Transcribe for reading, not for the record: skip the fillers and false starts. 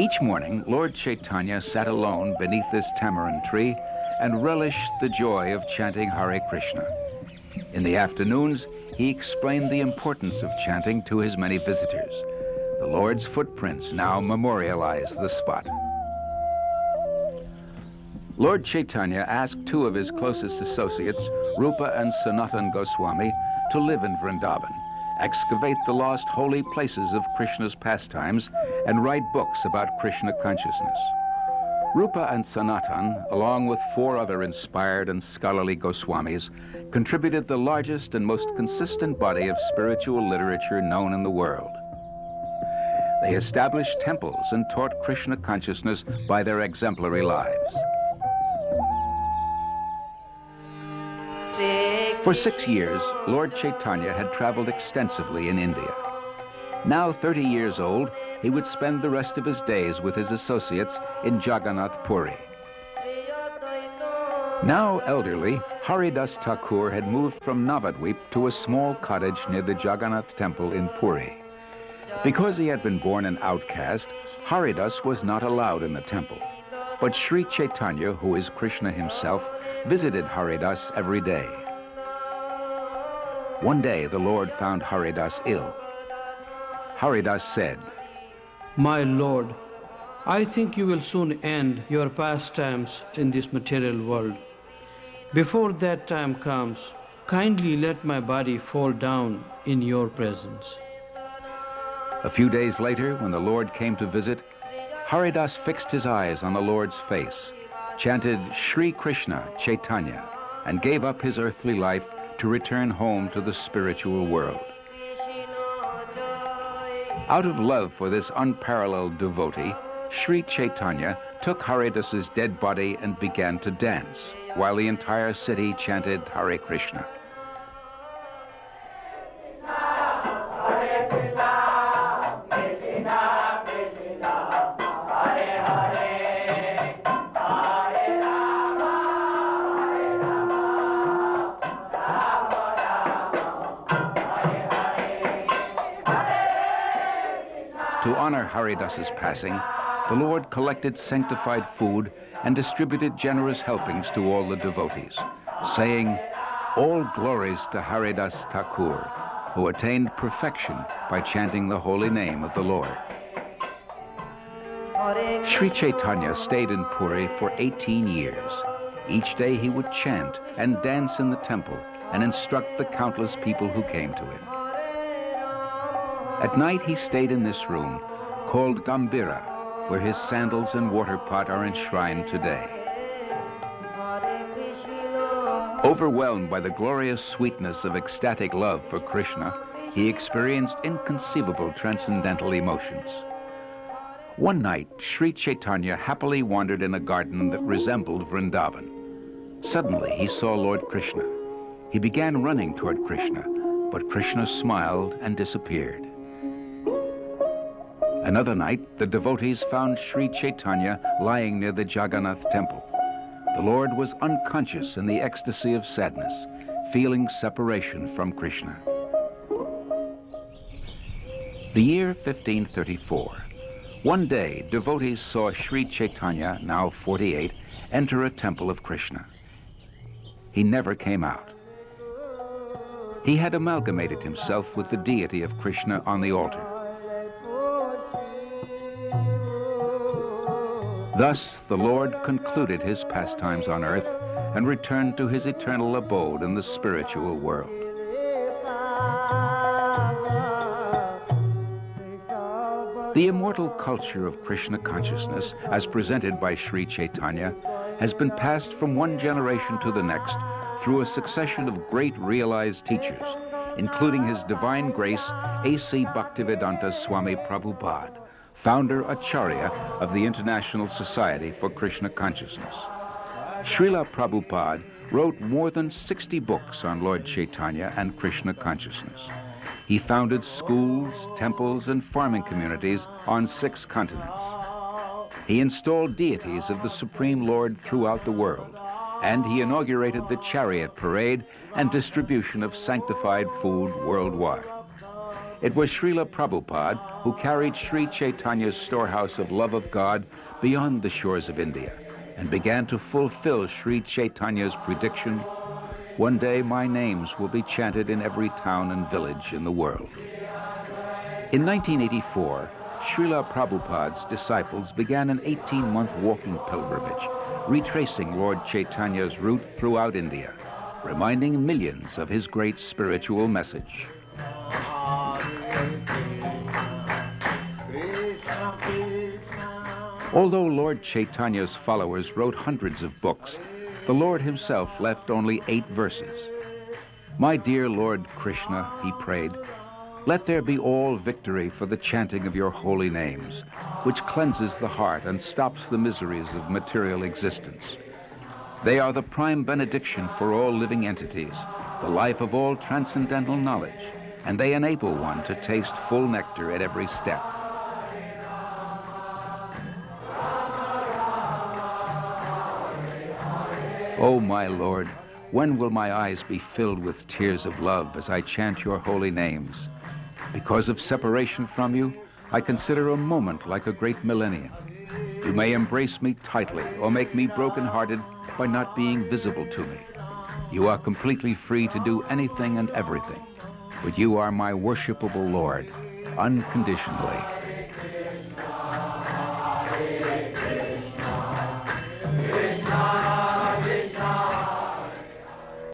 Each morning, Lord Chaitanya sat alone beneath this tamarind tree and relished the joy of chanting Hare Krishna. In the afternoons, he explained the importance of chanting to his many visitors. The Lord's footprints now memorialize the spot. Lord Chaitanya asked two of his closest associates, Rupa and Sanatan Goswami, to live in Vrindavan, excavate the lost holy places of Krishna's pastimes, and write books about Krishna consciousness. Rupa and Sanatan, along with 4 other inspired and scholarly Goswamis, contributed the largest and most consistent body of spiritual literature known in the world. They established temples and taught Krishna consciousness by their exemplary lives. For 6 years, Lord Chaitanya had traveled extensively in India. Now 30 years old, he would spend the rest of his days with his associates in Jagannath Puri. Now elderly, Haridas Thakur had moved from Navadvip to a small cottage near the Jagannath temple in Puri. Because he had been born an outcast, Haridas was not allowed in the temple. But Sri Chaitanya, who is Krishna himself, visited Haridas every day. One day, the Lord found Haridas ill. Haridas said, "My Lord, I think you will soon end your pastimes in this material world. Before that time comes, kindly let my body fall down in your presence." A few days later, when the Lord came to visit, Haridas fixed his eyes on the Lord's face, chanted Shri Krishna Chaitanya, and gave up his earthly life to return home to the spiritual world. Out of love for this unparalleled devotee, Sri Chaitanya took Haridas's dead body and began to dance, while the entire city chanted Hare Krishna. To honor Haridas's passing, the Lord collected sanctified food and distributed generous helpings to all the devotees, saying, "All glories to Haridas Thakur, who attained perfection by chanting the holy name of the Lord." Sri Chaitanya stayed in Puri for 18 years. Each day he would chant and dance in the temple and instruct the countless people who came to him. At night he stayed in this room, called Gambira, where his sandals and water pot are enshrined today. Overwhelmed by the glorious sweetness of ecstatic love for Krishna, he experienced inconceivable transcendental emotions. One night, Sri Chaitanya happily wandered in a garden that resembled Vrindavan. Suddenly, he saw Lord Krishna. He began running toward Krishna, but Krishna smiled and disappeared. Another night, the devotees found Sri Chaitanya lying near the Jagannath temple. The Lord was unconscious in the ecstasy of sadness, feeling separation from Krishna. The year 1534. One day, devotees saw Sri Chaitanya, now 48, enter a temple of Krishna. He never came out. He had amalgamated himself with the deity of Krishna on the altar. Thus, the Lord concluded his pastimes on earth and returned to his eternal abode in the spiritual world. The immortal culture of Krishna consciousness, as presented by Sri Chaitanya, has been passed from one generation to the next through a succession of great realized teachers, including His Divine Grace A.C. Bhaktivedanta Swami Prabhupada, founder Acharya of the International Society for Krishna Consciousness. Srila Prabhupada wrote more than 60 books on Lord Chaitanya and Krishna consciousness. He founded schools, temples, and farming communities on 6 continents. He installed deities of the Supreme Lord throughout the world, and he inaugurated the chariot parade and distribution of sanctified food worldwide. It was Srila Prabhupada who carried Sri Chaitanya's storehouse of love of God beyond the shores of India and began to fulfill Sri Chaitanya's prediction, "One day my names will be chanted in every town and village in the world." In 1984, Srila Prabhupada's disciples began an 18-month walking pilgrimage, retracing Lord Chaitanya's route throughout India, reminding millions of his great spiritual message. Although Lord Chaitanya's followers wrote hundreds of books, the Lord himself left only 8 verses. "My dear Lord Krishna," he prayed, "let there be all victory for the chanting of your holy names, which cleanses the heart and stops the miseries of material existence. They are the prime benediction for all living entities, the life of all transcendental knowledge, and they enable one to taste full nectar at every step." "Oh, my Lord, when will my eyes be filled with tears of love as I chant your holy names? Because of separation from you, I consider a moment like a great millennium. You may embrace me tightly or make me broken-hearted by not being visible to me. You are completely free to do anything and everything, but you are my worshipable Lord, unconditionally."